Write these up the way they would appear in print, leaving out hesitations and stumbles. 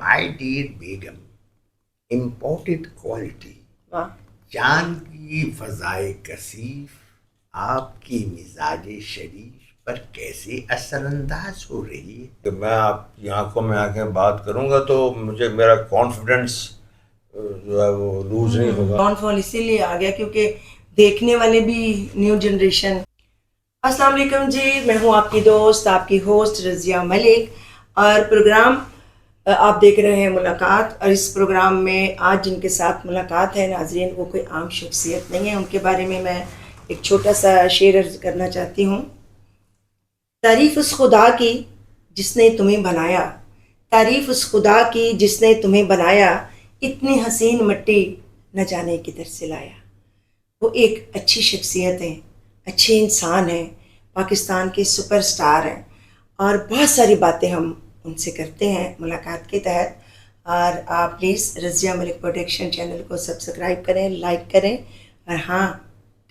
My dear Begum, imported quality, واہ، چاند کی فضائے کثیف آپ کی مزاج شریف پر کیسے اثر انداز ہو رہی ہے؟ کہ میں آپ کی آنکھوں میں آ کے بات کروں گا تو مجھے میرا کانفیڈنس جو ہے وہ لوز نہیں ہوگا. ڈاؤن فال اسی لیے آ گیا کیونکہ دیکھنے والے بھی نیو جنریشن. السلام علیکم جی، میں ہوں آپ کی دوست، آپ کی ہوسٹ رضیہ ملک، اور پروگرام آپ دیکھ رہے ہیں ملاقات. اور اس پروگرام میں آج جن کے ساتھ ملاقات ہے ناظرین، وہ کوئی عام شخصیت نہیں ہے. ان کے بارے میں ایک چھوٹا سا شعر عرض کرنا چاہتی ہوں. تعریف اس خدا کی جس نے تمہیں بنایا، تعریف اس خدا کی جس نے تمہیں بنایا، اتنی حسین مٹی نہ جانے کدھر سے لایا. وہ ایک اچھی شخصیت ہیں، اچھے انسان ہیں، پاکستان کے سپر سٹار ہیں، اور بہت ساری باتیں ہم ان سے کرتے ہیں ملاقات کے تحت. اور آپ please Razia Malik production channel کو سبسکرائب کریں، لائک کریں، اور ہاں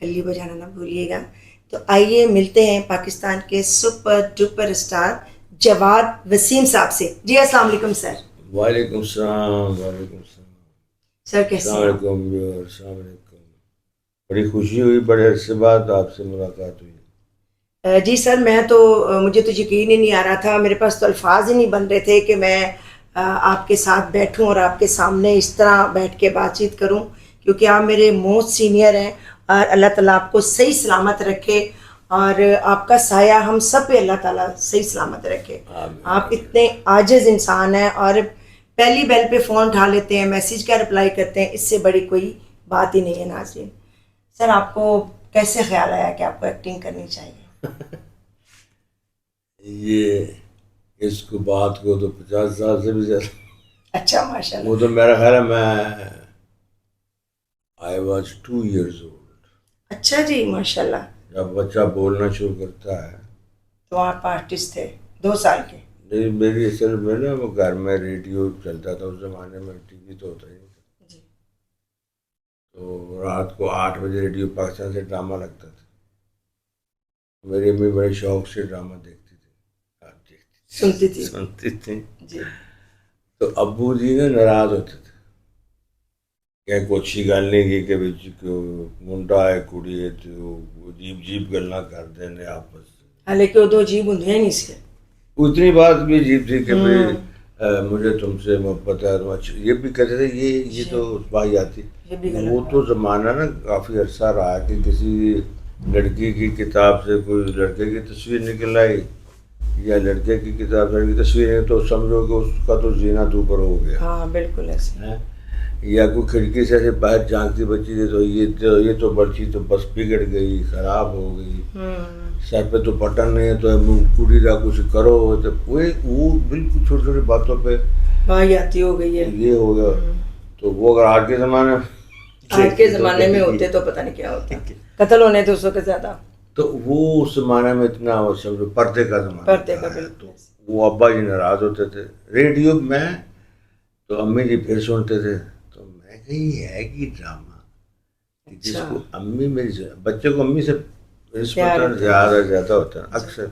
کلی بجانا نہ بھولیے گا. تو آئیے ملتے ہیں پاکستان کے سپر ڈپر اسٹار جواد وسیم صاحب سے. جی السلام علیکم سر. وعلیکم السلام. وعلیکم السلام سر. کیسے السلام علیکم. السلام علیکم. بڑی خوشی ہوئی، بڑے عرصے بعد آپ سے ملاقات ہوئی. جی سر، مجھے تو یقین ہی نہیں آ رہا تھا، میرے پاس تو الفاظ ہی نہیں بن رہے تھے کہ میں آپ کے ساتھ بیٹھوں اور آپ کے سامنے اس طرح بیٹھ کے بات چیت کروں، کیونکہ آپ میرے موسٹ سینئر ہیں. اور اللہ تعالیٰ آپ کو صحیح سلامت رکھے، اور آپ کا سایہ ہم سب پہ اللہ تعالیٰ صحیح سلامت رکھے. آپ اتنے عاجز انسان ہیں، اور پہلی بیل پہ فون اٹھا لیتے ہیں، میسیج کا رپلائی کرتے ہیں، اس سے بڑی کوئی بات ہی نہیں ہے. ناظرین، سر آپ کو کیسے خیال آیا کہ آپ کو ایکٹنگ کرنی چاہیے؟ یہ اس کو بات کو تو 50 سال سے بھی زیادہ. اچھا، ماشاء اللہ. وہ تو میرا خیال ہے میں I was 2 years old. اچھا جی، ماشاء اللہ. جب بچہ بولنا شروع کرتا ہے تو آپ آرٹسٹ تھے 2 سال کے؟ نہیں، میری اصل میں نا وہ گھر میں ریڈیو چلتا تھا اس زمانے میں، ٹی وی تو ہوتا ہی نہیں تھا. جی. تو رات کو 8 بجے ریڈیو پاکستان سے ڈرامہ لگتا تھا. میری امی بڑے شوق سے ڈرامہ دیکھتی تھی، سنتی تھی. جی. تو ابو جی نے ناراض ہوتے تھے کہ کوئی اچھی گل نہیں کی کہ منڈا ہے کڑی ہے تو عجیب عجیب گلاں کر دینے آپس. حالانکہ وہ تو عجیب ہوں نہیں سے. اتنی بات بھی عجیب تھی کہ مجھے تم سے محبت ہے. یہ بھی کہتے تھے یہ تو بھائی آتی. وہ تو زمانہ نا کافی عرصہ رہا کہ کسی لڑکی کی کتاب سے کوئی لڑکے کی تصویر نکل آئی یا لڑکے کی کتاب سے کی تصویر ہے تو سمجھو کہ اس کا تو زینت اوپر ہو گیا. ہاں بالکل ایسے. یا کوئی کھڑکی سے ایسے باہر جھانکتی بچی تھی تو یہ تو بچی تو بس بگڑ گئی، خراب ہو گئی. سر پہ تو بٹن نہیں ہے تو کڑی کا کچھ کرو. تو وہ بالکل چھوٹی چھوٹی باتوں پہ واہیاتی ہو گئی ہے. یہ ہو گیا. تو وہ اگر آج کے زمانے میں ہوتے تو پتہ نہیں کیا ہوتا، قتل ہونے تو اس وقت زیادہ. تو وہ اس زمانے میں اتنا پردے کا زمانہ، پردے کا. بالکل. وہ ابا جی ناراض ہوتے تھے. ریڈیو میں تو امی جی پھر سنتے تھے. تو میں کہ یہ ہے کہ ڈرامہ جس کو امی میری بچے کو امی سے نسبتاً زیادہ ہوتا ہے اکثر.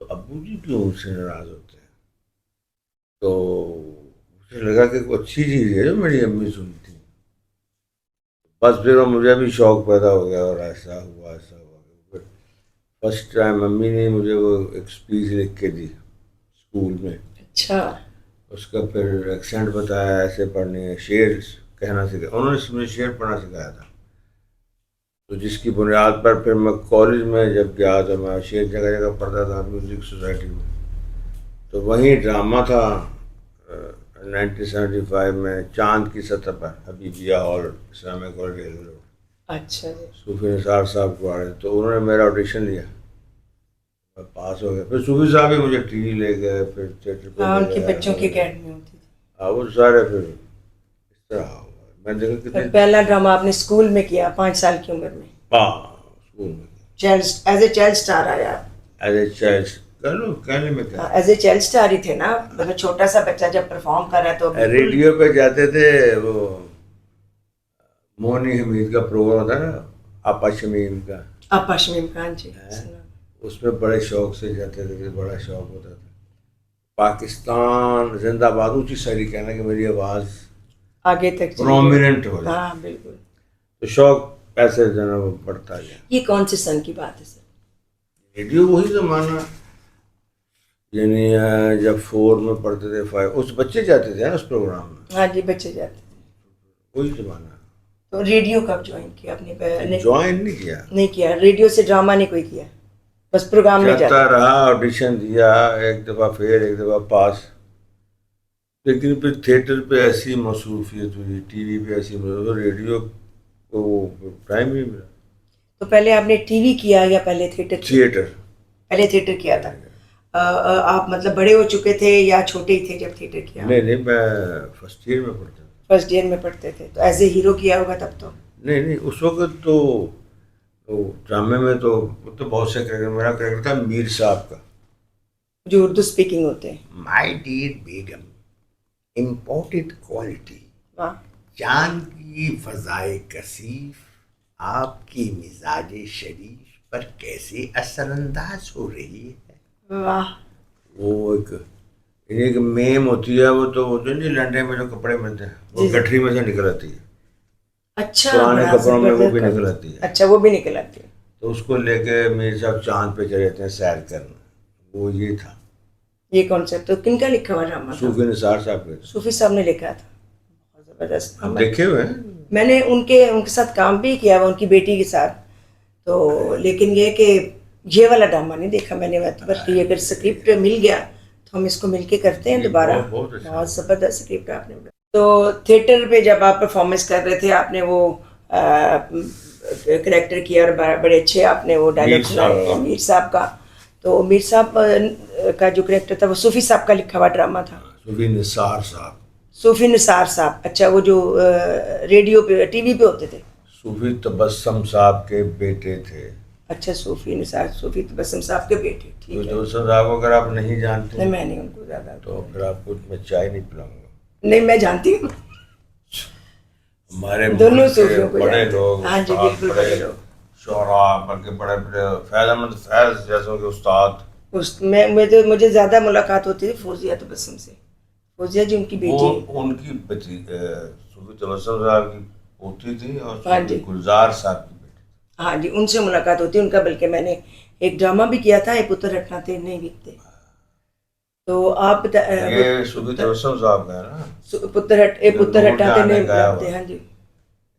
تو ابو جی کیوں ان سے ناراض ہوتے ہیں؟ تو مجھے لگا کہ کوئی اچھی چیز ہے جو میری امی سنتی. بس پھر مجھے بھی شوق پیدا ہو گیا اور ایسا ہوا. فرسٹ ٹائم امی نے مجھے وہ ایک اسپیچ لکھ کے دی اسکول میں. اچھا. اس کا پھر ایکسینٹ بتایا، ایسے پڑھنے ہے، شعر کہنا سکھایا. انہوں نے مجھے شعر پڑھنا سکھایا تھا. تو جس کی بنیاد پر پھر میں کالج میں جب گیا تو میں شعر جگہ جگہ پڑھتا تھا میوزک سوسائٹی میں. تو وہیں ڈرامہ تھا 1975 میں چاند کی سطح پر، Habibia hall, Islamic college railway road. اچھا. صوفی نثار صاحب کو آ رہے تو انہوں نے میرا آڈیشن لیا، میں پاس ہو گیا. پھر صوفی صاحب بھی مجھے ٹی وی لے گئے، پھر تھیٹر پہ ان کی بچوں کی اکیڈمی ہوتی تھی. وہ سارے پھر اس طرح ہوا. میں دیکھا کتنے پہلا ڈرامہ آپ نے اسکول میں کیا 5 سال کی عمر میں؟ ہاں اسکول میں ایز اے چائلڈ اسٹار آیا. ایز اے چائلڈ کہنے میں کیا، ایز اے چائلڈ اسٹار ہی تھے نا. مطلب چھوٹا سا بچہ جب پرفارم کر رہا ہے تو ریڈیو پہ جاتے تھے. وہ مونی حمید کا پروگرام تھا نا، آپا شمیم کا. آپا شمیم خان جی، اس میں بڑے شوق سے جاتے تھے، بڑا شوق ہوتا تھا. پاکستان زندہ باد اونچی ساری کہنا کہ میری آواز آگے تک چلی پرومیننٹ ہو گئی. جائے. ہاں بالکل. تو شوق ایسے جو ہے نا وہ بڑھتا گیا. یہ کون سے سن کی بات ہے سر؟ ریڈیو وہی زمانہ یعنی جب 4 میں پڑھتے تھے 5 اس بچے جاتے تھے نا اس پروگرام میں. ہاں جی بچے جاتے تھے. وہی زمانہ. تو ریڈیو کب جوائن کیا آپ نے؟ جوائن نہیں کیا. نہیں کیا. ریڈیو سے ڈرامہ نہیں کوئی کیا، بس پروگرام میں جاتا جاتا رہا، آڈیشن دیا، ایک دفعہ فیل ایک دفعہ پاس. لیکن پھر تھیٹر پہ ایسی مصروفیت ہوئی، ٹی وی پہ ایسی مصروفیت، ریڈیو کو ٹائم نہیں ملا. تو پہلے آپ نے ٹی وی کیا یا پہلے تھیٹر؟ تھیٹر. پہلے تھیٹر کیا تھا. آپ مطلب بڑے ہو چکے تھے یا چھوٹے ہی تھے جب تھیٹر کیا؟ نہیں میں فرسٹ ایئر میں پڑھتا تھا. فرسٹ ایئر میں پڑھتے تھے تو ایز اے ہیرو کیا ہوگا تب تو؟ نہیں اس وقت تو ڈرامے میں تو بہت سے کریکٹر. میرا کریکٹر تھا میر صاحب کا، جو اردو اسپیکنگ ہوتے ہیں. My dear Begum, imported quality, واہ چاند کی فضائے کثیف آپ کی مزاج شریف پر کیسے اثر انداز ہو رہی ہے. واہ. وہ ایک میم ہوتی ہے، وہ تو جو نہیں لنڈے میں جو کپڑے ملتے ہیں وہ گٹھری میں سے نکل آتی ہے. اچھا پرانے کپڑوں میں وہ بھی نکل آتی ہے. اچھا وہ بھی نکل آتی ہے. تو اس کو لے کے میر صاحب چاند پہ چلے جاتے ہیں سیر کرنا. وہ یہ تھا. یہ کانسیپٹ تو کن کا لکھا ہوا ڈرامہ تھا؟ صوفی نثار صاحب کے. صوفی صاحب نے لکھا تھا. بہت زبردست. ہم دیکھے ہوئے ہیں. میں نے ان کے ساتھ کام بھی کیا ہوا، ان کی بیٹی کے ساتھ. تو لیکن یہ کہ یہ والا ڈرامہ نہیں دیکھا میں نے. بلکہ اگر اسکرپٹ مل گیا تو ہم اس کو مل کے کرتے ہیں دوبارہ. بہت زبردست اسکرپٹ آپ نے. تو تھیٹر پہ جب آپ پرفارمنس کر رہے تھے، آپ نے وہ کریکٹر کیا اور بڑے اچھے آپ نے وہ ڈائلاگ سنائے میر صاحب کا. تو میر صاحب کا جو کریکٹر تھا وہ صوفی صاحب کا لکھا ہوا ڈرامہ تھا. صوفی نثار صاحب. صوفی نثار صاحب. اچھا وہ جو ریڈیو پہ ٹی وی پہ ہوتے تھے. صوفی تبسم صاحب کے بیٹے تھے. اچھا صوفی نثار، صوفی تبسم صاحب کے بیٹے. ٹھیک ہے. تبسم صاحب اگر آپ نہیں جانتے نہیں میں نہیں ان کو زیادہ. تو پھر آپ کو میں چائے نہیں پلاؤں گا. نہیں میں جانتی ہوں. ہمارے دونوں صوفیوں کو بڑے لوگ، ہاں جی بالکل بڑے لوگ، شعراء بلکہ بڑے فیض احمد فیض جیسوں کے استاد. مجھے زیادہ ملاقات ہوتی تھی فوزیہ تبسم سے. فوزیہ جی ان کی بیٹی. ان کی صوفی تبسم صاحب کی پوتی تھی اور ہاں جی گلزار صاحب کی بیٹی. ہاں جی ان سے ملاقات ہوتی ان کا. بلکہ میں نے ایک ڈرامہ بھی کیا تھا، اے پتر ہٹنا تھے نہیں بکتے. تو آپ یہ صوفی تبسم صاحب کا ہے نا. اے پتر ہٹاتے نہیں بکتے. ہاں جی.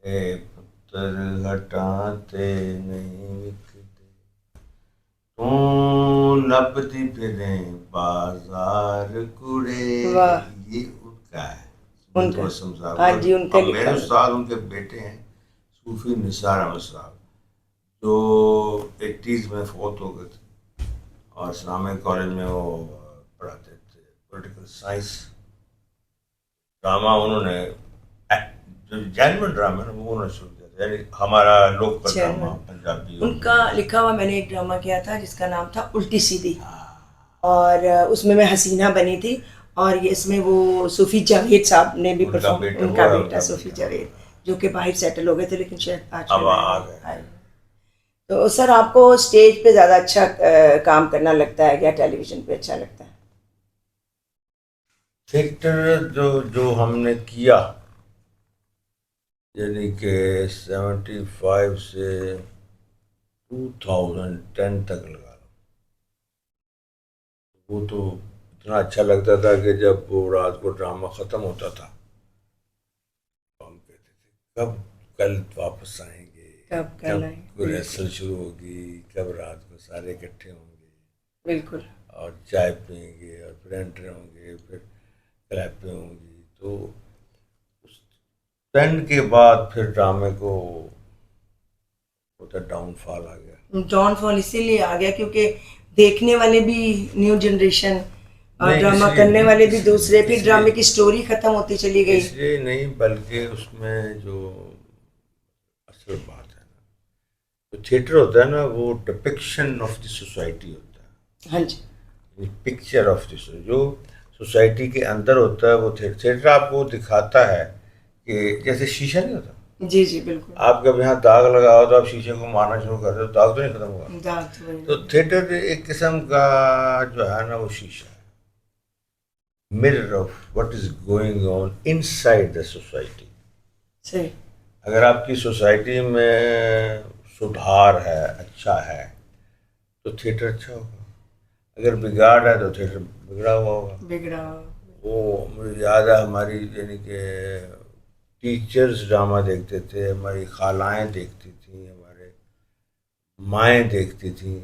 اے پتر ہٹاتے نہیں بکتے تو نپتی پھریں بازار کوڑے. یہ ان کا ہے صوفی تبسم صاحب. ہاں جی ان کا. میرے استاد ان کے بیٹے ہیں صوفی نثار احمد صاحب، جو 80s میں فوت ہو گئے تھے اور اسلامک کالج میں وہ پڑھاتے تھے پولیٹیکل سائنس. ڈرامہ انہوں نے جو جینوئن ڈرامہ ہے نا وہ انہوں نے شروع کیا تھا، یعنی ہمارا لوکل ڈرامہ پنجابی. ان کا لکھا ہوا میں نے ایک ڈرامہ کیا تھا جس کا نام تھا الٹی سیدھی، اور اس میں حسینہ بنی تھی. اور یہ اس میں وہ صوفی جاوید صاحب نے بھی پرفارم. ان کا بیٹا صوفی جاوید جو کہ باہر سیٹل ہو گئے تھے لیکن شاید آج. تو سر آپ کو اسٹیج پہ زیادہ اچھا کام کرنا لگتا ہے یا ٹیلی ویژن پہ اچھا لگتا ہے؟ تھیٹر جو ہم نے کیا یعنی کہ 75 سے 2010 تک لگا لو، وہ تو اتنا اچھا لگتا تھا کہ جب وہ رات کو ڈرامہ ختم ہوتا تھا تو ہم کہتے تھے کب کل واپس آئیں گے، کب ریہرسل شروع ہوگی، کب رات کو سارے اکٹھے ہوں گے. بالکل. اور چائے پئیں گے اور پھر انٹر ہوں گے، پھر کلیپیں ہوں گی. تو اس 10 کے بعد پھر ڈرامے کو ڈاؤن فال آ گیا. ڈاؤن فال اسی لیے آ گیا کیونکہ دیکھنے والے بھی نیو جنریشن اور ڈرامہ کرنے والے بھی دوسرے، پھر ڈرامے کی سٹوری ختم ہوتی چلی گئی. اس لیے نہیں، بلکہ اس میں جو اصل بات ہے نا، جو تھیٹر ہوتا ہے نا وہ ڈپکشن آف دی سوسائٹی ہوتا ہے. ہاں جی. پکچر آف دی جو سوسائٹی کے اندر ہوتا ہے وہ تھیٹر آپ کو دکھاتا ہے کہ جیسے شیشہ نہیں ہوتا. جی جی بالکل. آپ جب یہاں داغ لگا ہو تو آپ شیشے کو مارنا شروع کر دو، داغ تو نہیں ختم ہوا. تو تھیٹر ایک قسم کا جو ہے نا وہ شیشہ ہے. mirror of what is going on inside the society. صحیح. اگر آپ کی سوسائٹی میں سدھار ہے، اچھا ہے، تو تھیٹر اچھا ہوگا. اگر بگاڑ ہے تو تھیٹر بگڑا ہوا ہوگا. بگڑا. وہ مجھے یاد ہے ہماری یعنی کہ ٹیچرز ڈرامہ دیکھتے تھے، ہماری خالائیں دیکھتی تھیں، ہمارے مائیں دیکھتی تھیں،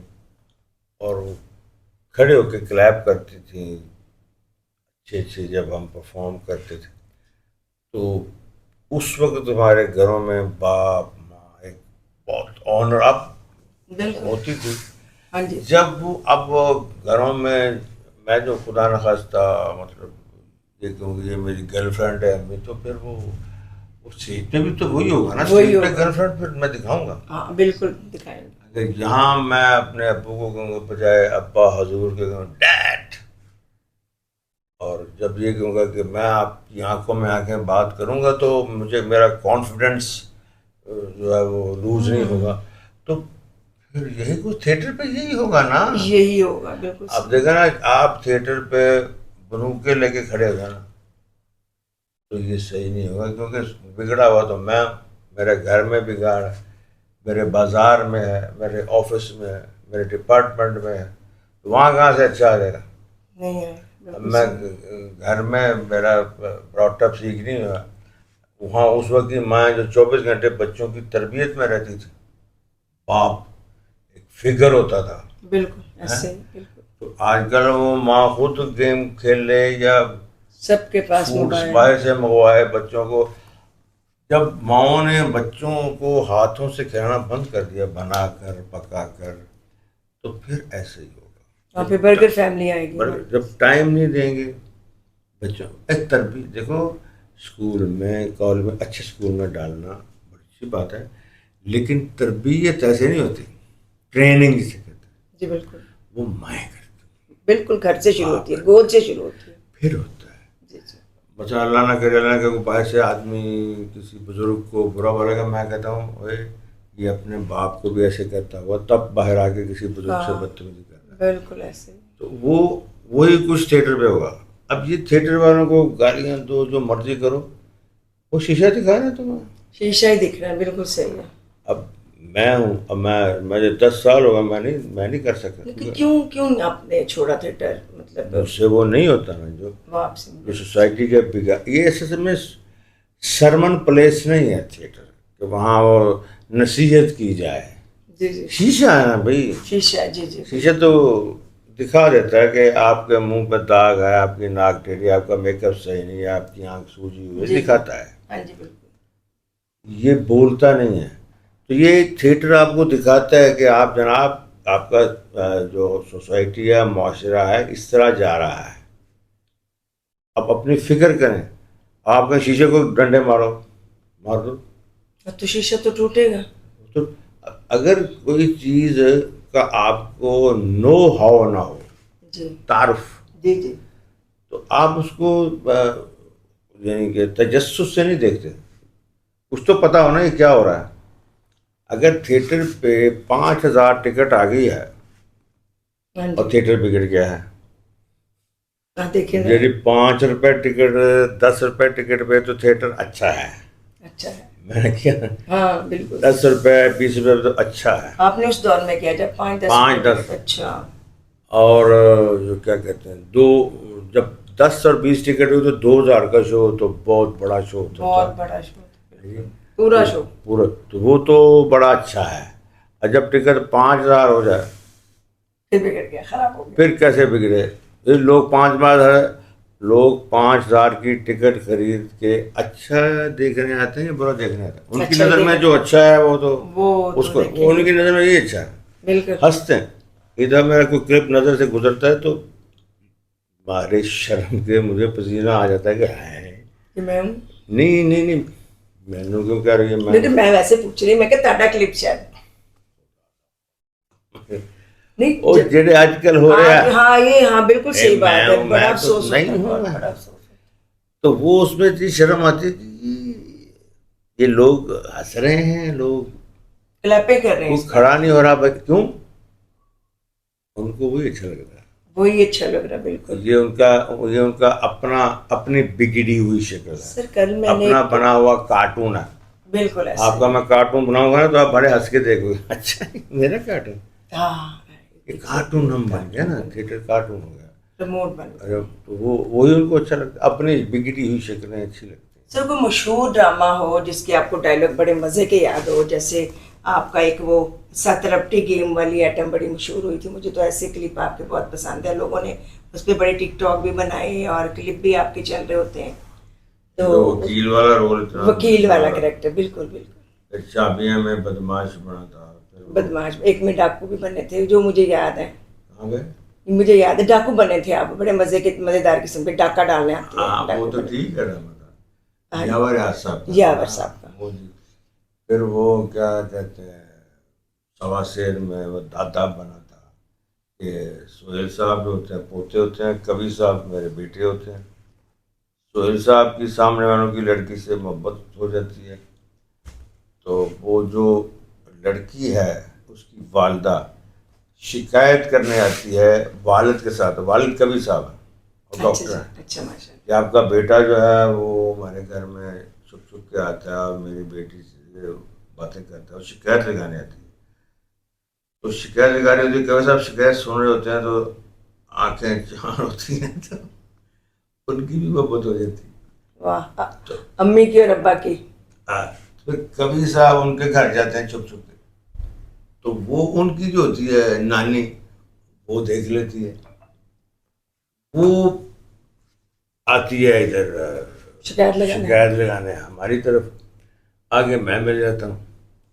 اور وہ کھڑے ہو کے کلیپ کرتی تھیں اچھے اچھے جب ہم پرفارم کرتے تھے. تو اس وقت ہمارے گھروں میں باپ ماں ایک بہت آنر اب ہوتی تھی. ہاں جی. جب اب گھروں میں جو خدا نخواستہ مطلب یہ کہوں کہ یہ میری گرل فرینڈ ہے امی، تو پھر وہ سیٹ پہ بھی تو وہی ہوگا نا، سیٹ پہ گرل فرینڈ پھر میں دکھاؤں گا. ہاں بالکل دکھائیں گے. اگر یہاں میں اپنے ابو کو کہوں گا بجائے ابا حضور کے کہوں ڈیڈ، اور جب یہ کہوں گا کہ میں آپ کی آنکھوں میں آنکھیں بات کروں گا تو مجھے میرا کانفیڈنس جو ہے وہ لوز نہیں ہوگا. تو پھر یہی کچھ تھیٹر پہ یہی ہوگا نا، یہی ہوگا. بالکل. آپ دیکھیں نا، آپ تھیٹر پہ بندوقیں لے کے کھڑے ہو جانا تو یہ صحیح نہیں ہوگا، کیونکہ بگڑا ہوا تو میں، میرے گھر میں بگاڑ ہے، میرے بازار میں ہے، میرے آفس میں ہے، میرے ڈپارٹمنٹ میں ہے، تو وہاں کہاں سے اچھا آ جائے گا. نہیں ہے. میں گھر میں میرا براٹ اپ سیکھ نہیں ہوا، وہاں اس وقت کی ماں جو 24 گھنٹے بچوں کی تربیت میں رہتی تھی، باپ ایک فگر ہوتا تھا. بالکل ایسے. بالکل. تو آج کل وہ ماں خود گیم کھیل لے یا سب کے پاس فوڈس موبائل. باہر سے منگوائے بچوں کو. جب ماؤں نے بچوں کو ہاتھوں سے کھلانا بند کر دیا بنا کر پکا کر، تو پھر ایسے ہی ہوگا. وہاں پہ برگر فیملی آئے گی. جب ٹائم نہیں دیں گے بچوں ایک تربیت، دیکھو اسکول میں کالج میں اچھے اسکول میں ڈالنا بڑی اچھی بات ہے، لیکن تربیت ایسے نہیں ہوتی، ٹریننگ جسے کہتے ہیں. جی بالکل. وہ مائیں کرتی، بالکل گھر سے شروع ہوتی ہے، گود سے شروع ہوتی ہے. پھر ہوتا ہے. جی جی. بچہ اللہ نہ کرے، اللہ نہ کرے باہر سے آدمی کسی بزرگ کو برا بولے گا، میں کہتا ہوں اوے یہ اپنے باپ کو بھی ایسے کرتا ہوا تب باہر آ کے کسی بزرگ سے بدتمیزی کرتا ہے. بالکل ایسے. تو وہی کچھ تھیٹر پہ ہوگا. اب یہ تھیٹر والوں کو گالیاں دو، جو مرضی کرو، وہ شیشہ دکھا رہے ہیں تمہیں، شیشہ ہی دکھ رہا ہے. بالکل صحیح ہے. اب میں ہوں، اب مجھے 10 سال ہوگا، میں نہیں کر سکتا. کیوں آپ نے چھوڑا تھیٹر؟ مطلب اس سے وہ نہیں ہوتا نا جو سوسائٹی کے بگا. یہ اصل میں سرمن پلیس نہیں ہے تھیٹر کہ وہاں وہ نصیحت کی جائے. جی جی. شیشہ ہے نا بھائی، شیشہ. جی جی. شیشہ تو دکھا دیتا ہے کہ آپ کے منہ پہ داغ ہے، آپ کی ناک ٹیڑھی، آپ کا میک اپ صحیح نہیں ہے، آپ کی آنکھ سوجی ہوئی، دکھاتا ہے. ہاں جی بالکل. یہ بولتا نہیں ہے. تو یہ تھیٹر آپ کو دکھاتا ہے کہ آپ جناب، آپ کا جو سوسائٹی ہے، معاشرہ ہے، اس طرح جا رہا ہے. آپ اپنی فکر کریں. آپ کے شیشے کو ڈنڈے مار دو تو شیشہ تو ٹوٹے گا. تو اگر کوئی چیز کا آپ کو نو ہاؤ نہ ہو، جی تعارف، جی جی، تو آپ اس کو یعنی کہ تجسس سے نہیں دیکھتے. کچھ تو پتہ ہونا یہ کیا ہو رہا ہے. اگر تھیٹر پہ 5000 ٹکٹ آ گئی ہے اور تھیٹر بگڑ گیا ہے، میری 5 روپے ٹکٹ 10 روپے ٹکٹ پہ تو تھیٹر اچھا ہے. اچھا ہے. میں نے کیا، ہاں بالکل. 10 روپے 20 روپے تو اچھا ہے. آپ نے اس دور میں کیا جب 5-10. اچھا. اور جو کیا کہتے ہیں، جب 10 اور 20 ٹکٹ ہوئی تو 2000 کا شو تو بہت بڑا شو ہوتا تھا. بہت بڑا شو. پورا شو پورا، تو وہ تو بڑا اچھا ہے. اور جب ٹکٹ 5000 ہو جائے پھر بگڑ گیا، خراب ہو گیا. پھر کیسے بگڑے؟ لوگ 5000 کی ٹکٹ خرید کے اچھا دیکھنے آتے ہیں یا برا دیکھنے آتے ہیں؟ ان کی نظر میں جو اچھا ہے وہ تو اس کو، ان کی نظر میں یہ اچھا ہے، بالکل ہنستے ہیں. ادھر میرا کوئی کلپ نظر سے گزرتا ہے تو مارے شرم کے مجھے پسینہ آ جاتا ہے کہ نہیں میں نے کیوں کہہ رہی ہے، میں ویسے پوچھ رہی، میں کہ تاڑا کلپ شاید اور جڑے آج کل ہو رہے ہیں. ہاں یہ ہاں بالکل صحیح بات ہے. بڑا افسوس نہیں ہوں، تو وہ اس میں اتنی شرم آتی ہے کہ یہ لوگ ہنس رہے ہیں، لوگ کلپیں کر رہے ہیں، کھڑا نہیں ہو رہا. کیوں؟ ان کو وہی اچھا لگ رہا ہے. وہی اچھا لگ رہا ہے بالکل. یہ ان کا اپنی بگڑی ہوئی شکل ہے, سر کل میں نے اپنا بنا ہوا کارٹون ہے. بالکل ایسا آپ کا میں کارٹون بناؤں گا نا تو آپ بڑے ہنس کے دیکھو گے, اچھا میرا کارٹون, ہاں یہ کارٹون ہم بن گیا نا, تھیٹر کارٹون ہو گیا. ریموٹ بن گیا. تو وہی ان کو اچھا لگتا ہے, اپنی بگڑی ہوئی شکلیں اچھی لگتی ہیں. سر کوئی مشہور ڈرامہ ہو جس کے آپ کو ڈائلاگ بڑے مزے کے یاد ہو, جیسے آپ کا ایک وہ سترپٹی گیم والی آئٹم بڑی مشہور ہوئی تھی, مجھے تو ایسے کلپ آپ کے بہت پسند ہے, لوگوں نے اس پہ بڑے ٹک ٹاک بھی بنائے اور کلپ بھی آپ کے چل رہے ہوتے ہیں. تو وکیل والا رول تھا, وکیل والا کریکٹر, بالکل بالکل. چابیاں میں بدماش بنا تھا, بدماش, ایک میں ڈاکو بھی بنے تھے جو مجھے یاد ہے. کہاں گئے؟ مجھے یاد ہے ڈاکو بنے تھے آپ, بڑے مزیدار قسم کے ڈاکہ ڈالنے آتے ہیں. وہ تو ٹھیک ہے نا, یاور صاحب, یاور صاحب کا. پھر وہ کیا کہتے ہیں, سوا شیر میں وہ دادا بنا تھا. کہ سہیل صاحب جو ہوتے ہیں پوتے ہوتے ہیں, کبھی صاحب میرے بیٹے ہوتے ہیں. سہیل صاحب کی سامنے والوں کی لڑکی سے محبت ہو جاتی ہے, تو وہ جو لڑکی ہے اس کی والدہ شکایت کرنے آتی ہے والد کے ساتھ. والد کبھی صاحب ہے اور ڈاکٹر ہیں. اچھا ماشاء کہ آپ کا بیٹا جو ہے وہ ہمارے گھر میں چھپ چھپ کے آتا ہے اور میری بیٹی سے باتیں کرتا ہے, اور شکایت لگانے آتی ہے. تو شکایت لگا رہی ہوتی ہے, کبھی صاحب شکایت سن رہے ہوتے ہیں تو آنکھیں چار ہوتی ہیں, تو ان کی بھی محبت ہو جاتی ہے. واہ, امی کی اور ابا کی. پھر کبھی صاحب ان کے گھر جاتے ہیں چھپ چھپ کے, تو وہ ان کی جو ہوتی ہے نانی وہ دیکھ لیتی ہے, وہ آتی ہے ادھر شکایت لگانے ہماری طرف. آگے میں مل جاتا ہوں,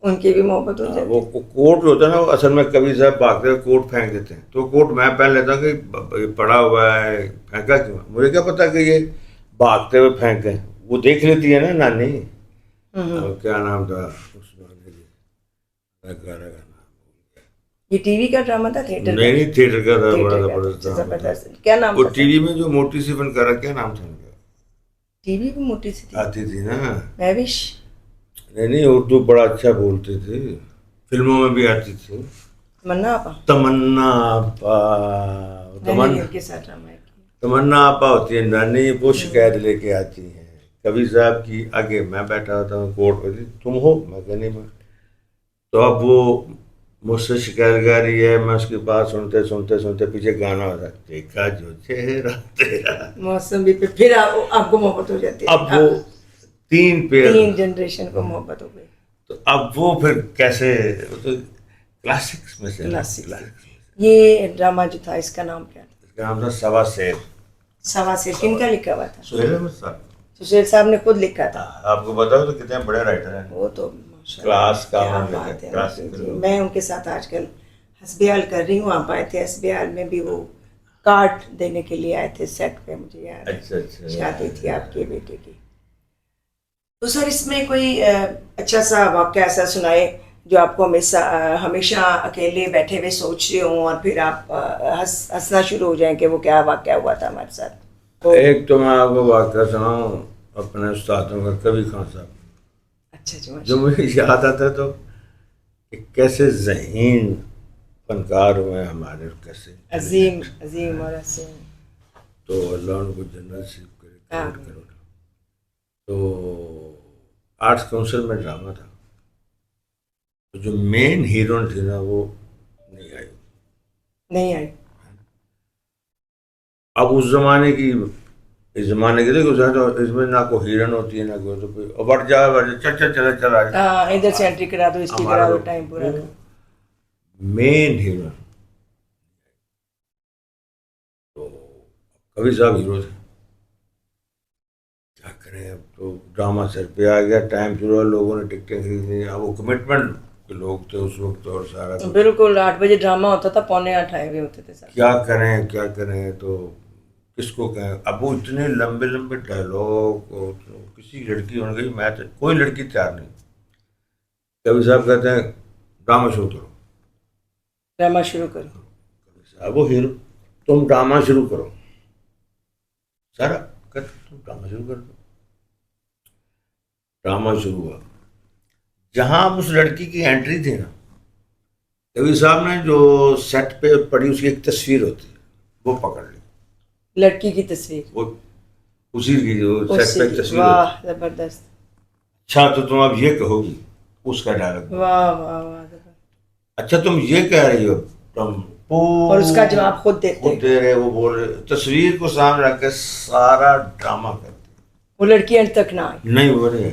ان کی بھی محبت ہو جاتی ہے. وہ کوٹ جو ہوتا ہے نا, وہ اصل میں کبھی صاحب بھاگتے ہوئے کوٹ پھینک دیتے ہیں, تو کوٹ میں پہن لیتا ہوں کہ پڑا ہوا ہے, پھینکا کیوں, مجھے کیا پتا کہ یہ بھاگتے ہوئے پھینکیں. وہ دیکھ لیتی ہے نا نانی. کیا نام تھا اس یہ ٹی وی کا ڈرامہ تھا, تھیٹر کا؟ نہیں, تھیٹر کا تھا, بڑا زبردست. کیا نام وہ ٹی وی میں جو موٹی سی فنکارہ, کیا نام تھا ان کا؟ ٹی وی بھی موٹی سی تھی, آتی تھی نا, مہوش. نہیں اردو بڑا اچھا بولتے تھے, فلموں میں بھی آتی تھی. تمنا آپا, تمنا آپا ہوتی ہے نانی, وہ شکایت لے کے آتی ہیں کبھی صاحب کی. آگے میں بیٹھا ہوتا ہوں کوٹ پہ, تم ہو, میں کہ نہیں میں. تو اب وہ مجھ سے شکایت لگا رہی ہے, میں اس کی بات سنتے سنتے سنتے پیچھے گانا ہوتا ہے, دیکھا جو چہرہ تیرا, موسم بھی, پھر آپ کو محبت ہو جاتی ہے. اب وہ تین جنریشن کو محبت ہو گئی. تو اب وہ پھر کیسے, تو کلاسکس میں سے. یہ ڈرامہ جو تھا اس کا نام کیا تھا؟ اس کا نام تھا سوا شیر. سوا شیر کن کا لکھا ہوا تھا؟ سہیل احمد صاحب. سہیل صاحب نے خود لکھا تھا. آپ کو بتاؤ تو کتنے بڑے رائٹر ہیں وہ تو کلاس کا. میں ان کے ساتھ آج کل حسبیال کر رہی ہوں. آپ آئے تھے حسبیال میں بھی, وہ کارڈ دینے کے لیے آئے تھے سیٹ پہ, مجھے یاد ہے. شادی تھی آپ کے بیٹے کی. تو سر اس میں کوئی اچھا سا واقعہ ایسا سنائے جو آپ کو ہمیشہ اکیلے بیٹھے ہوئے سوچ رہے ہوں اور پھر آپ ہنسنا شروع ہو جائیں کہ وہ کیا واقعہ ہوا تھا ہمارے ساتھ. ایک تو میں آپ کو واقعہ سناؤں اپنے استادوں کا, کبھی خان صاحب. اچھا جی, جو مجھے یاد آتا ہے تو کیسے ذہین فنکار ہوئے ہمارے, کیسے عظیم اور حسین. تو اللہ ان کو جنت نصیب کرے. تو آرٹس کونسل میں ڈرامہ تھا, تو جو مین ہیروئن تھی نا وہ نہیں آئی. اب اس زمانے کی دیکھو, اس میں نہ کوئی ہیرن ہوتی ہے نہ کوئی, تو بڑھ جائے چلا ادھر سے انٹری کرا دو, اس کی کرا دو, ٹائم پورا. مین ہیروئن تو کبھی صاحب ہیرو تھے, کیا کریں. اب تو ڈرامہ سر پہ آ گیا, ٹائم شروع ہوا, لوگوں نے ٹکٹیں خریدی. اب وہ کمٹمنٹ کے لوگ تھے اس وقت, اور سارا بالکل 8 بجے ڈرامہ ہوتا تھا, 7:45 آئے ہوئے ہوتے تھے. کیا کریں تو کس کو کہیں. اب وہ اتنے لمبے ڈائلاگ, کسی لڑکی ہونے گئی, میں کوئی لڑکی تیار نہیں. کبھی صاحب کہتے ہیں ڈرامہ شروع کرو. کبھی صاحب وہ ہیرو, تم ڈرامہ شروع کرو. سارا تم ڈرامہ شروع کر دو. ڈرامہ شروع ہوا. جہاں اس لڑکی کی انٹری تھی نا, کبھی صاحب نے جو سیٹ پہ پڑی اس کی ایک تصویر ہوتی ہے, وہ پکڑ لی, لڑکی کی تصویر, وہ اسی کی جو سیٹ پہ تصویر. واہ زبردست, اچھا تو تم اب یہ کہو گی, اس کا ڈائلاگ, واہ واہ واہ, اچھا تم یہ کہہ رہی ہو, تم اور اس کا جواب خود دیتے, خود دے رہے, وہ بول رہے, تصویر کو سامنے رکھ کے سارا ڈرامہ کرتے. وہ لڑکی انت تک نہ آئی, نہیں وہ نہیں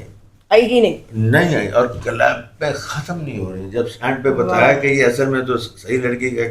آئی ہی نہیں آئی, اور کلب پہ ختم نہیں ہو رہی. جب سینڈ پہ بتایا کہ یہ اصل میں تو صحیح لڑکی کا